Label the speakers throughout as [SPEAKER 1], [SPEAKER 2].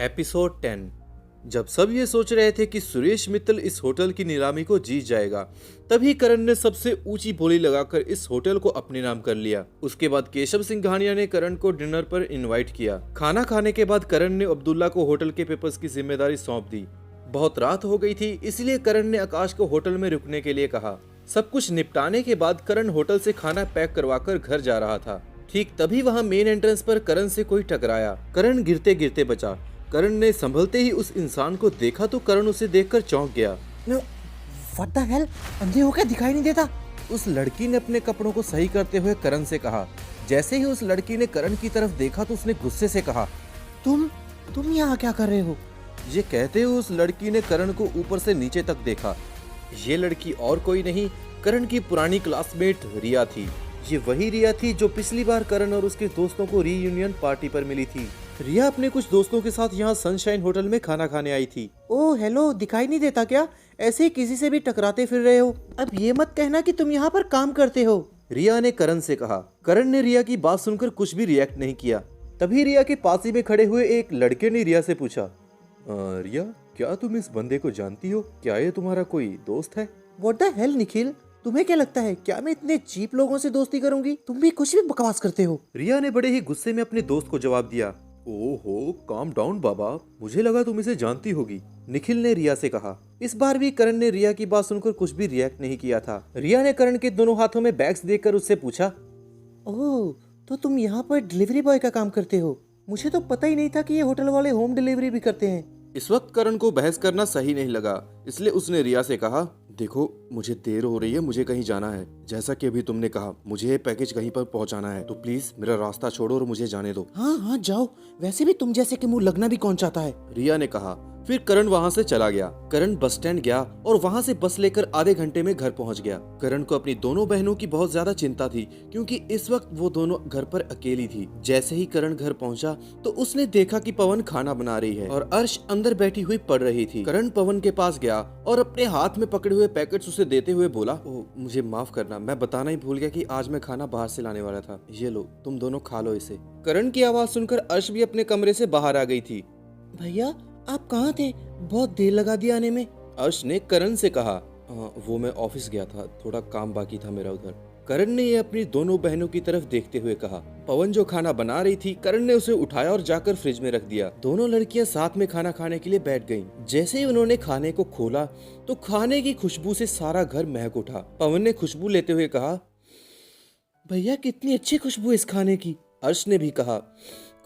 [SPEAKER 1] Episode 10। जब सब ये सोच रहे थे कि सुरेश मित्तल इस होटल की नीलामी को जीत जाएगा, तभी करण ने सबसे ऊंची बोली लगाकर इस होटल को अपने नाम कर लिया। उसके बाद केशव सिंघानिया ने करण को डिनर पर इनवाइट किया। खाना खाने के बाद करण ने अब्दुल्ला को होटल के पेपर्स की जिम्मेदारी सौंप दी। बहुत रात हो गई थी, इसलिए करण ने आकाश को होटल में रुकने के लिए कहा। सब कुछ निपटाने के बाद करण होटल से खाना पैक करवाकर घर जा रहा था। ठीक तभी वहाँ मेन एंट्रेंस पर करण से कोई टकराया। करण गिरते गिरते बचा। करण ने संभलते ही उस इंसान को देखा तो करण उसे देखकर चौंक गया।
[SPEAKER 2] What the hell? अंधे हो क्या दिखाई नहीं देता?
[SPEAKER 1] उस लड़की ने अपने कपड़ों को सही करते हुए करण से कहा। जैसे ही उस लड़की ने करण की तरफ देखा तो उसने गुस्से से कहा,
[SPEAKER 2] तुम यहाँ क्या कर रहे हो?
[SPEAKER 1] ये कहते हुए उस लड़की ने करण को ऊपर से नीचे तक देखा। ये लड़की और कोई नहीं, करण की पुरानी क्लासमेट रिया थी। ये वही रिया थी जो पिछली बार करण और उसके दोस्तों को रीयूनियन पार्टी पर मिली थी। रिया अपने कुछ दोस्तों के साथ यहाँ सनशाइन होटल में खाना खाने आई थी।
[SPEAKER 2] ओह हेलो, दिखाई नहीं देता क्या? ऐसे ही किसी से भी टकराते फिर रहे हो। अब ये मत कहना कि तुम यहाँ पर काम करते हो।
[SPEAKER 1] रिया ने करण से कहा। करण ने रिया की बात सुनकर कुछ भी रिएक्ट नहीं किया। तभी रिया के पास ही में खड़े हुए एक लड़के ने रिया से पूछा, रिया, क्या तुम इस बंदे को जानती हो? क्या ये तुम्हारा कोई दोस्त है?
[SPEAKER 2] What the hell निखिल, तुम्हें क्या लगता है क्या मैं इतने चीप लोगों से दोस्ती करूंगी? तुम भी कुछ भी बकवास करते हो।
[SPEAKER 1] रिया ने बड़े ही गुस्से में अपने दोस्त को जवाब दिया। ओहो, काम डाउन बाबा, मुझे लगा तुम इसे जानती होगी, निखिल ने रिया से कहा। इस बार भी करण ने रिया की बात सुनकर कुछ भी रिएक्ट नहीं किया था। रिया ने करण के दोनों हाथों में बैग्स देखकर उससे पूछा,
[SPEAKER 2] ओह, तो तुम यहाँ पर डिलीवरी बॉय का काम करते हो? मुझे तो पता ही नहीं था कि ये होटल वाले होम डिलीवरी भी करते हैं।
[SPEAKER 1] इस वक्त करण को बहस करना सही नहीं लगा, इसलिए उसने रिया से कहा, देखो मुझे देर हो रही है, मुझे कहीं जाना है। जैसा कि अभी तुमने कहा, मुझे ये पैकेज कहीं पर पहुंचाना है, तो प्लीज मेरा रास्ता छोड़ो और मुझे जाने दो।
[SPEAKER 2] हाँ जाओ, वैसे भी तुम जैसे के मुंह लगना भी कौन चाहता है,
[SPEAKER 1] रिया ने कहा। फिर करण वहाँ से चला गया। करण बस स्टैंड गया और वहाँ से बस लेकर आधे घंटे में घर पहुँच गया। करण को अपनी दोनों बहनों की बहुत ज्यादा चिंता थी, क्योंकि इस वक्त वो दोनों घर पर अकेली थी। जैसे ही करण घर पहुँचा तो उसने देखा कि पवन खाना बना रही है और अर्श अंदर बैठी हुई पढ़ रही थी। करण पवन के पास गया और अपने हाथ में पकड़े हुए पैकेट्स उसे देते हुए बोला, ओ मुझे माफ करना, मैं बताना ही भूल गया कि आज मैं खाना बाहर से लाने वाला था। ये लो, तुम दोनों खा लो इसे। करण की आवाज सुनकर अर्श भी अपने कमरे से बाहर आ गई थी।
[SPEAKER 2] भैया आप कहाँ थे? बहुत देर लगा दी आने में।
[SPEAKER 1] अर्श ने करण से कहा, वो मैं ऑफिस गया था, थोड़ा काम बाकी था मेरा उधर। करण ने ये अपनी दोनों बहनों की तरफ देखते हुए कहा। पवन जो खाना बना रही थी, करण ने उसे उठाया और जाकर फ्रिज में रख दिया। दोनों लड़कियां साथ में खाना खाने के लिए बैठ गईं। जैसे ही उन्होंने खाने को खोला तो खाने की खुशबू से सारा घर महक उठा। पवन ने खुशबू लेते हुए कहा,
[SPEAKER 2] भैया कितनी अच्छी खुशबू इस खाने की।
[SPEAKER 1] अर्श ने भी कहा,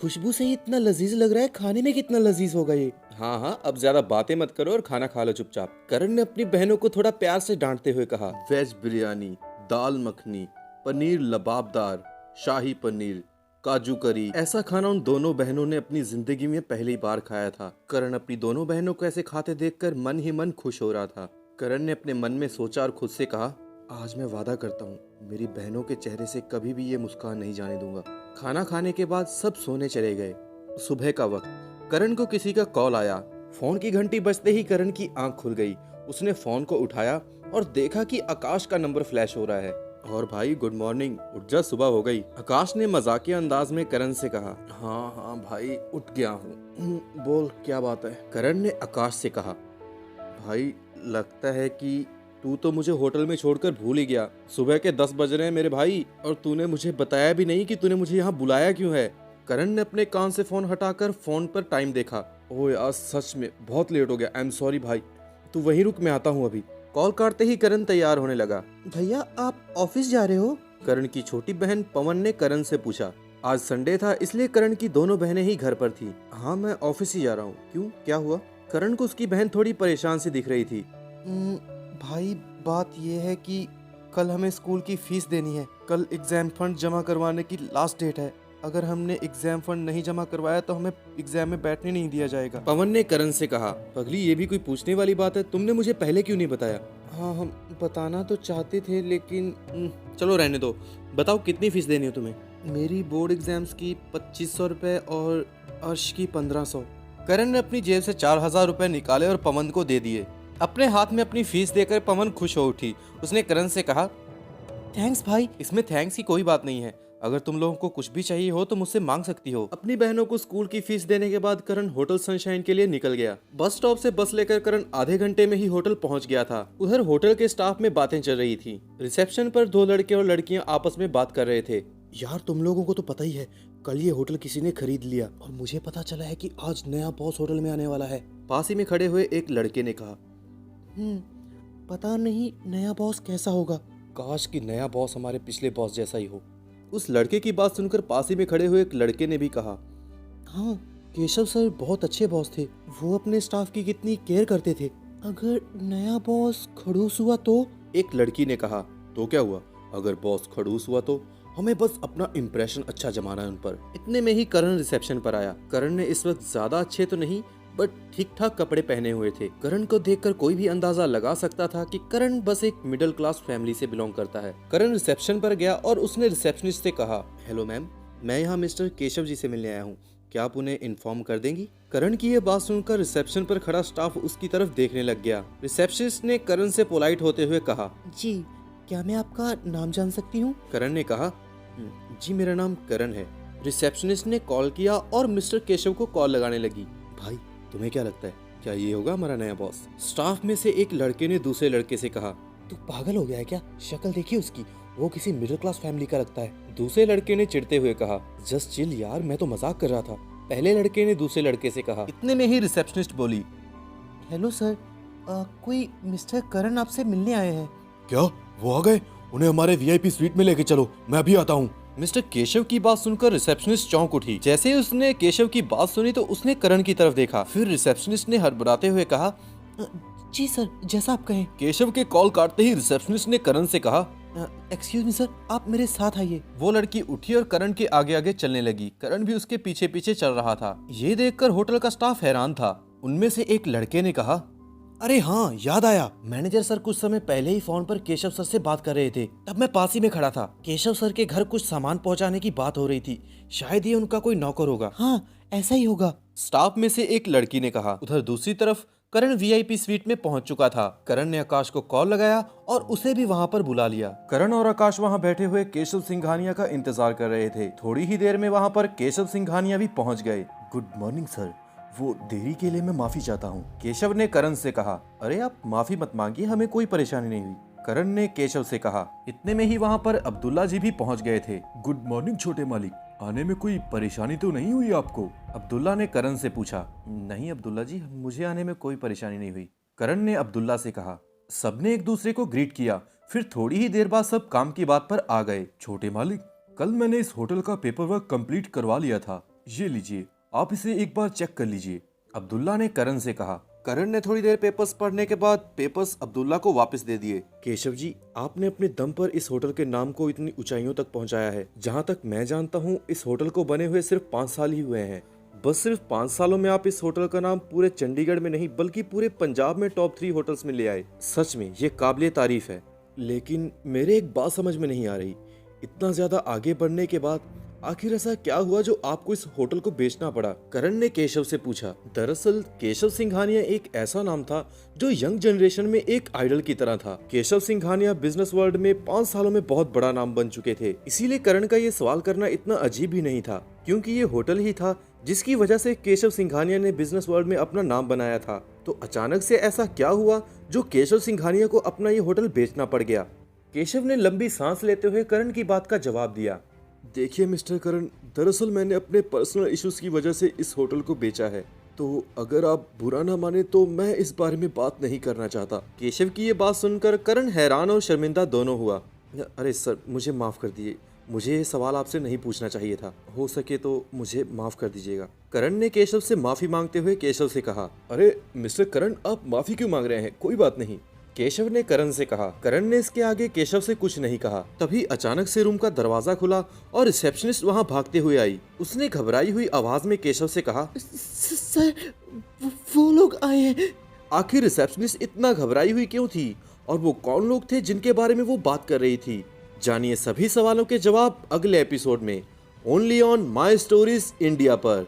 [SPEAKER 2] खुशबू से ही इतना लजीज लग रहा है, खाने में कितना लजीज होगा ये।
[SPEAKER 1] हाँ, अब ज्यादा बातें मत करो और खाना खा लो चुपचाप। करण ने अपनी बहनों को थोड़ा प्यार से डांटते हुए कहा, वेज बिरयानी, दाल मखनी, पनीर लबाबदार, शाही पनीर, काजू करी, ऐसा खाना उन दोनों बहनों ने अपनी जिंदगी में पहली बार खाया था। करण अपनी दोनों बहनों को ऐसे खाते देखकर मन ही मन खुश हो रहा था। करण ने अपने मन में सोचा और खुद से कहा, आज मैं वादा करता हूँ, मेरी बहनों के चेहरे से कभी भी ये मुस्कान नहीं जाने दूंगा। खाना खाने के बाद सब सोने चले गए। सुबह का वक्त, करण को किसी का कॉल आया। फोन की घंटी बजते ही करण की आंख खुल गई। उसने फोन को उठाया और देखा कि आकाश का नंबर फ्लैश हो रहा है। और भाई गुड मॉर्निंग, उठ जा, सुबह हो गई। आकाश ने मजाकिया अंदाज में करण से कहा। हाँ भाई, उठ गया हूँ। बोल क्या बात है? करण ने आकाश से कहा। भाई लगता है कि तू तो मुझे होटल में छोड़कर भूल ही गया। सुबह के 10 बज रहे हैं मेरे भाई, और तूने मुझे बताया भी नहीं कि तूने मुझे यहाँ बुलाया क्यों है। करण ने अपने कान से फोन हटाकर फोन पर टाइम देखा। ओह यार, सच में बहुत लेट हो गया। आई एम सॉरी भाई, तू वहीं रुक, मैं आता हूँ अभी। कॉल काटते ही करण तैयार होने लगा।
[SPEAKER 2] भैया आप ऑफिस जा रहे हो?
[SPEAKER 1] करण की छोटी बहन पवन ने करण से पूछा। आज संडे था, इसलिए करण की दोनों बहनें ही घर पर थी। हाँ, मैं ऑफिस ही जा रहा हूँ। क्यों, क्या हुआ? करण को उसकी बहन थोड़ी परेशान सी दिख रही थी।
[SPEAKER 2] भाई बात ये है कि कल हमें स्कूल की फीस देनी है। कल एग्जाम फंड जमा करवाने की लास्ट डेट है। अगर हमने एग्जाम फंड नहीं जमा करवाया तो हमें एग्जाम में बैठने नहीं दिया जाएगा।
[SPEAKER 1] पवन ने करण से कहा। पगली, ये भी कोई पूछने वाली बात है? तुमने मुझे पहले क्यों नहीं बताया?
[SPEAKER 2] हाँ, हम बताना तो चाहते थे लेकिन
[SPEAKER 1] चलो रहने दो। बताओ कितनी फीस देनी है तुम्हें?
[SPEAKER 2] मेरी बोर्ड एग्जाम्स की 2500 रुपए और अर्श की 1500।
[SPEAKER 1] करण ने अपनी जेब से 4000 रुपए निकाले और पवन को दे दिए। अपने हाथ में अपनी फीस देकर पवन खुश हो उठी। उसने करण से कहा,
[SPEAKER 2] थैंक्स भाई।
[SPEAKER 1] इसमें थैंक्स की कोई बात नहीं है।
[SPEAKER 2] अगर तुम लोगों को कुछ भी चाहिए हो तो मुझसे मांग सकती हो।
[SPEAKER 1] अपनी बहनों को स्कूल की फीस देने के बाद करण होटल सनशाइन के लिए निकल गया। बस स्टॉप से बस लेकर करण आधे घंटे में ही होटल पहुंच गया था। उधर होटल के स्टाफ में बातें चल रही थी। रिसेप्शन पर दो लड़के और लड़कियां आपस में बात कर रहे थे।
[SPEAKER 2] यार तुम लोगों को तो पता ही है, कल ये होटल किसी ने खरीद लिया और मुझे पता चला है कि आज नया बॉस होटल में आने वाला है।
[SPEAKER 1] पास ही में खड़े हुए एक लड़के ने कहा,
[SPEAKER 2] पता नहीं नया बॉस कैसा होगा।
[SPEAKER 1] काश कि नया बॉस हमारे पिछले बॉस जैसा ही हो। उस लड़के की बात सुनकर पास ही में खड़े हुए एक लड़के ने भी कहा,
[SPEAKER 2] हाँ, केशव सर बहुत अच्छे बॉस थे। वो अपने स्टाफ की कितनी केयर करते थे। अगर नया बॉस खड़ूस हुआ तो?
[SPEAKER 1] एक लड़की ने कहा, तो क्या हुआ, अगर बॉस खड़ूस हुआ तो हमें बस अपना इम्प्रेशन अच्छा जमाना है उन पर। इतने में ही करण रिसेप्शन पर आया। करण ने इस वक्त ज्यादा अच्छे तो नहीं बट ठीक ठाक कपड़े पहने हुए थे। करण को देखकर कोई भी अंदाजा लगा सकता था कि करण बस एक मिडिल क्लास फैमिली से बिलोंग करता है। करण रिसेप्शन पर गया और उसने रिसेप्शनिस्ट से कहा, हेलो मैम, मैं यहाँ मिस्टर केशव जी से मिलने आया हूँ, क्या आप उन्हें इन्फॉर्म कर देंगी? करण की ये बात सुनकर रिसेप्शन पर खड़ा स्टाफ उसकी तरफ देखने लग गया। रिसेप्शनिस्ट ने करण से पोलाइट होते हुए कहा,
[SPEAKER 2] जी, क्या मैं आपका नाम जान सकती हूँ?
[SPEAKER 1] करण ने कहा, जी मेरा नाम करण है। रिसेप्शनिस्ट ने कॉल किया और मिस्टर केशव को कॉल लगाने लगी। भाई तुम्हें क्या लगता है, क्या ये होगा हमारा नया बॉस? स्टाफ में से एक लड़के ने दूसरे लड़के से कहा,
[SPEAKER 2] तू पागल हो गया है क्या? शक्ल देखी उसकी, वो किसी मिडिल क्लास फैमिली का लगता है।
[SPEAKER 1] दूसरे लड़के ने चिढ़ते हुए कहा, जस्ट चिल यार, मैं तो मजाक कर रहा था। पहले लड़के ने दूसरे लड़के से कहा। इतने में ही रिसेप्शनिस्ट बोली,
[SPEAKER 2] हेलो सर, कोई मिस्टर करण आपसे मिलने आए हैं।
[SPEAKER 1] क्या वो आ गए? उन्हें हमारे वीआईपी स्वीट में लेके चलो, मैं अभी आता हूँ। मिस्टर केशव की बात सुनकर रिसेप्शनिस्ट चौंक उठी। जैसे ही उसने केशव की बात सुनी तो उसने करण की तरफ देखा। फिर रिसेप्शनिस्ट ने हड़बड़ाते हुए कहा,
[SPEAKER 2] जी सर, जैसा आप कहें।
[SPEAKER 1] केशव के कॉल काटते ही रिसेप्शनिस्ट ने करण से कहा,
[SPEAKER 2] एक्सक्यूज मी सर, आप मेरे साथ आइए।
[SPEAKER 1] वो लड़की उठी और करण के आगे आगे चलने लगी। करण भी उसके पीछे पीछे चल रहा था। ये देखकर होटल का स्टाफ हैरान था। उनमें से एक लड़के ने कहा,
[SPEAKER 2] अरे हाँ, याद आया, मैनेजर सर कुछ समय पहले ही फोन पर केशव सर से बात कर रहे थे। तब मैं पास ही में खड़ा था। केशव सर के घर कुछ सामान पहुंचाने की बात हो रही थी। शायद ये उनका कोई नौकर होगा। हाँ, ऐसा ही होगा,
[SPEAKER 1] स्टाफ में से एक लड़की ने कहा। उधर दूसरी तरफ करण वीआईपी स्वीट में पहुंच चुका था। करण ने आकाश को कॉल लगाया और उसे भी वहां पर बुला लिया। करण और आकाश वहां बैठे हुए केशव सिंघानिया का इंतजार कर रहे थे। थोड़ी ही देर में वहां पर केशव सिंघानिया भी पहुंच गए। गुड मॉर्निंग सर, वो देरी के लिए मैं माफी चाहता हूँ, केशव ने करण से कहा। अरे आप माफी मत मांगिए, हमें कोई परेशानी नहीं हुई, करण ने केशव से कहा। इतने में ही वहाँ पर अब्दुल्ला जी भी पहुँच गए थे। गुड मॉर्निंग छोटे मालिक, आने में कोई परेशानी तो नहीं हुई आपको? अब्दुल्ला ने करण से पूछा। नहीं अब्दुल्ला जी, मुझे आने में कोई परेशानी नहीं हुई, करण ने अब्दुल्ला से कहा। सबने एक दूसरे को ग्रीट किया। फिर थोड़ी ही देर बाद सब काम की बात पर आ गए। छोटे मालिक, कल मैंने इस होटल का पेपर वर्क कंप्लीट करवा लिया था, ये लीजिए, आप इसे एक बार चेक कर लीजिए, अब्दुल्ला ने करण से कहा। करण ने थोड़ी देर पेपर्स पढ़ने के बाद पेपर्स अब्दुल्ला को वापस दे दिए। केशव जी, आपने अपने दम पर इस होटल के नाम को इतनी ऊंचाइयों तक पहुंचाया है। जहां तक मैं जानता हूं, इस होटल को बने हुए सिर्फ 5 साल ही हुए हैं। बस सिर्फ 5 सालों में आप इस होटल का नाम पूरे चंडीगढ़ में नहीं बल्कि पूरे पंजाब में टॉप 3 होटल्स में ले आए। सच में ये काबिले तारीफ है। लेकिन मेरे एक बात समझ में नहीं आ रही, इतना ज्यादा आगे बढ़ने के बाद आखिर ऐसा क्या हुआ जो आपको इस होटल को बेचना पड़ा? करण ने केशव से पूछा। दरअसल केशव सिंघानिया एक ऐसा नाम था जो यंग जनरेशन में एक आइडल की तरह था। केशव सिंघानिया बिजनेस वर्ल्ड में 5 सालों में बहुत बड़ा नाम बन चुके थे। इसीलिए करण का ये सवाल करना इतना अजीब भी नहीं था, क्योंकि ये होटल ही था जिसकी वजह से केशव सिंघानिया ने बिजनेस वर्ल्ड में अपना नाम बनाया था। तो अचानक से ऐसा क्या हुआ जो केशव सिंघानिया को अपना ये होटल बेचना पड़ गया? केशव ने लंबी सांस लेते हुए करण की बात का जवाब दिया। देखिए मिस्टर करण, दरअसल मैंने अपने पर्सनल इश्यूज की वजह से इस होटल को बेचा है, तो अगर आप बुरा ना माने तो मैं इस बारे में बात नहीं करना चाहता। केशव की ये बात सुनकर करण हैरान और शर्मिंदा दोनों हुआ। अरे सर, मुझे माफ कर दीजिए, मुझे ये सवाल आपसे नहीं पूछना चाहिए था, हो सके तो मुझे माफ कर दीजिएगा। करण ने केशव से माफी मांगते हुए केशव से कहा। अरे मिस्टर करण, आप माफी क्यों मांग रहे हैं? कोई बात नहीं, केशव ने करण से कहा। करण ने इसके आगे केशव से कुछ नहीं कहा। तभी अचानक से रूम का दरवाजा खुला और रिसेप्शनिस्ट वहां भागते हुए आई। उसने घबराई हुई आवाज में केशव से कहा,
[SPEAKER 2] सर, वो लोग आए हैं।
[SPEAKER 1] आखिर रिसेप्शनिस्ट इतना घबराई हुई क्यों थी और वो कौन लोग थे जिनके बारे में वो बात कर रही थी? जानिए सभी सवालों के जवाब अगले एपिसोड में, only on my stories India पर।